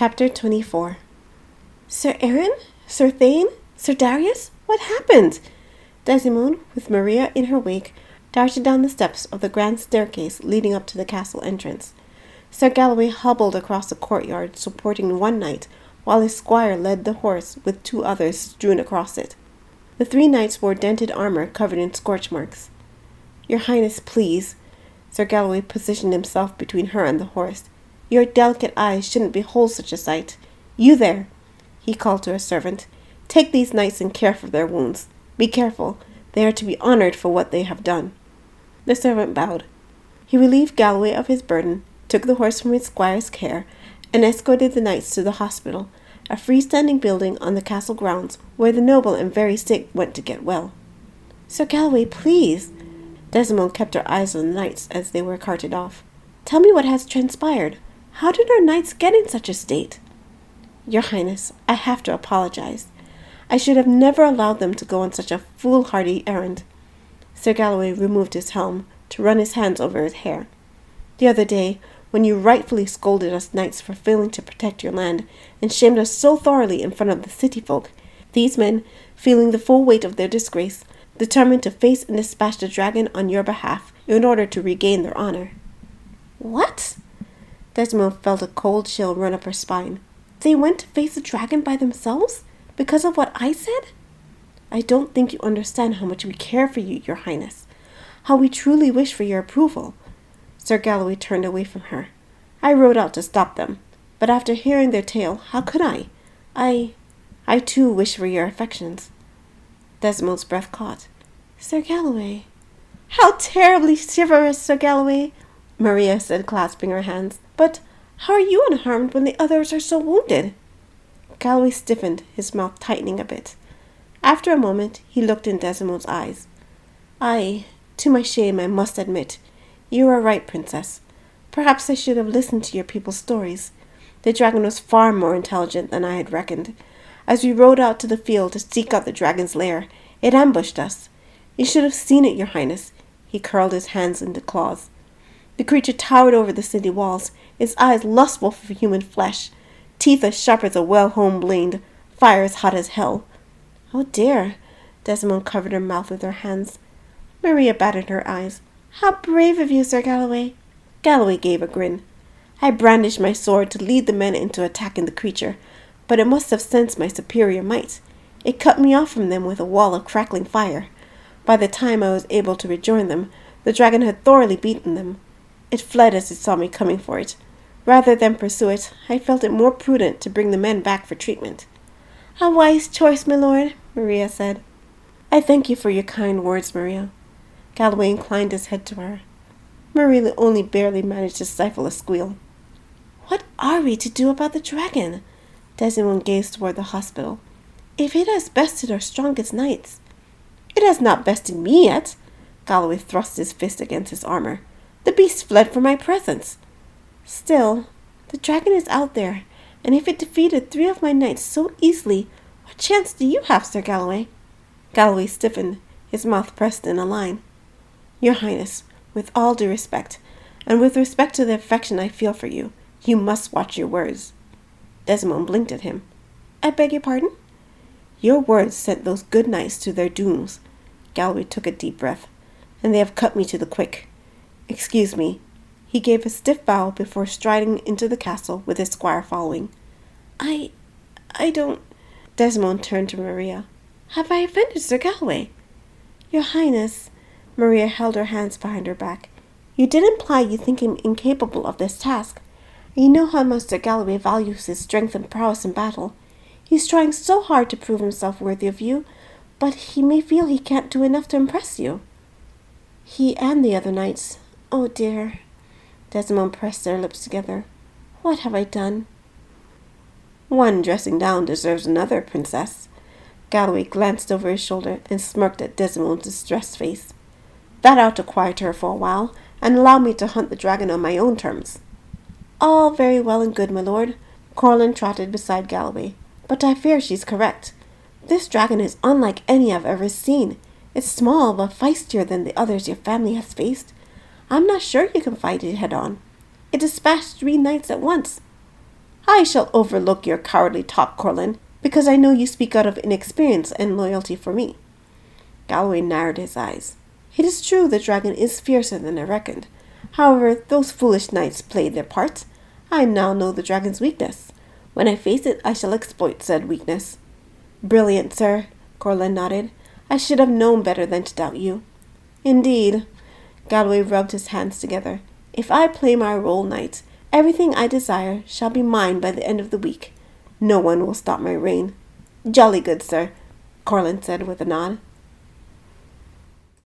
Chapter 24. Sir Aaron? Sir Thane? Sir Darius? What happened? Desimone, with Maria in her wake, darted down the steps of the grand staircase leading up to the castle entrance. Sir Galloway hobbled across the courtyard, supporting one knight, while his squire led the horse with two others strewn across it. The three knights wore dented armor covered in scorch marks. Your Highness, please. Sir Galloway positioned himself between her and the horse. Your delicate eyes shouldn't behold such a sight. You there, he called to a servant. Take these knights and care for their wounds. Be careful. They are to be honored for what they have done. The servant bowed. He relieved Galloway of his burden, took the horse from his squire's care, and escorted the knights to the hospital, a freestanding building on the castle grounds where the noble and very sick went to get well. Sir Galloway, please. Desimone kept her eyes on the knights as they were carted off. Tell me what has transpired. How did our knights get in such a state? Your Highness, I have to apologize. I should have never allowed them to go on such a foolhardy errand. Sir Galloway removed his helm to run his hands over his hair. The other day, when you rightfully scolded us knights for failing to protect your land, and shamed us so thoroughly in front of the city folk, these men, feeling the full weight of their disgrace, determined to face and dispatch the dragon on your behalf in order to regain their honor. What? Desimone felt a cold chill run up her spine. They went to face the dragon by themselves? Because of what I said? I don't think you understand how much we care for you, Your Highness. How we truly wish for your approval. Sir Galloway turned away from her. I rode out to stop them, but after hearing their tale, how could I? I too wish for your affections. Desimone's breath caught. Sir Galloway. How terribly chivalrous, Sir Galloway, Maria said, clasping her hands. But how are you unharmed when the others are so wounded? Galloway stiffened, his mouth tightening a bit. After a moment, he looked in Desimone's eyes. To my shame, I must admit, you are right, Princess. Perhaps I should have listened to your people's stories. The dragon was far more intelligent than I had reckoned. As we rode out to the field to seek out the dragon's lair, it ambushed us. You should have seen it, Your Highness. He curled his hands into claws. The creature towered over the city walls, its eyes lustful for human flesh, teeth as sharp as a well-honed blade, fire as hot as hell. Oh dear! Desimone covered her mouth with her hands. Maria batted her eyes. How brave of you, Sir Galloway! Galloway gave a grin. I brandished my sword to lead the men into attacking the creature, but it must have sensed my superior might. It cut me off from them with a wall of crackling fire. By the time I was able to rejoin them, the dragon had thoroughly beaten them. It fled as it saw me coming for it. Rather than pursue it, I felt it more prudent to bring the men back for treatment. A wise choice, my lord, Maria said. I thank you for your kind words, Maria. Galloway inclined his head to her. Maria only barely managed to stifle a squeal. What are we to do about the dragon? Desimone gazed toward the hospital. If it has bested our strongest knights. It has not bested me yet. Galloway thrust his fist against his armor. The beast fled from my presence. Still, the dragon is out there, and if it defeated 3 of my knights so easily, what chance do you have, Sir Galloway? Galloway stiffened, his mouth pressed in a line. Your Highness, with all due respect, and with respect to the affection I feel for you, you must watch your words. Desimone blinked at him. I beg your pardon? Your words sent those good knights to their dooms. Galloway took a deep breath. And they have cut me to the quick. Excuse me. He gave a stiff bow before striding into the castle with his squire following. I don't... Desimone turned to Maria. Have I offended Sir Galloway? Your Highness... Maria held her hands behind her back. You did imply you think him incapable of this task. You know how much Sir Galloway values his strength and prowess in battle. He's trying so hard to prove himself worthy of you, but he may feel he can't do enough to impress you. He and the other knights. Oh dear. Desimone pressed their lips together. What have I done? One dressing down deserves another, Princess. Galloway glanced over his shoulder and smirked at Desimone's distressed face. That ought to quiet her for a while, and allow me to hunt the dragon on my own terms. All very well and good, my lord. Corlin trotted beside Galloway. But I fear she's correct. This dragon is unlike any I've ever seen. It's small, but feistier than the others your family has faced. I'm not sure you can fight it head on. It dispatched 3 knights at once. I shall overlook your cowardly talk, Corlin, because I know you speak out of inexperience and loyalty for me. Galloway narrowed his eyes. It is true the dragon is fiercer than I reckoned. However, those foolish knights played their part. I now know the dragon's weakness. When I face it, I shall exploit said weakness. Brilliant, sir, Corlin nodded. I should have known better than to doubt you. Indeed. Galloway rubbed his hands together. If I play my role knight, everything I desire shall be mine by the end of the week. No one will stop my reign. Jolly good, sir, Corlin said with a nod.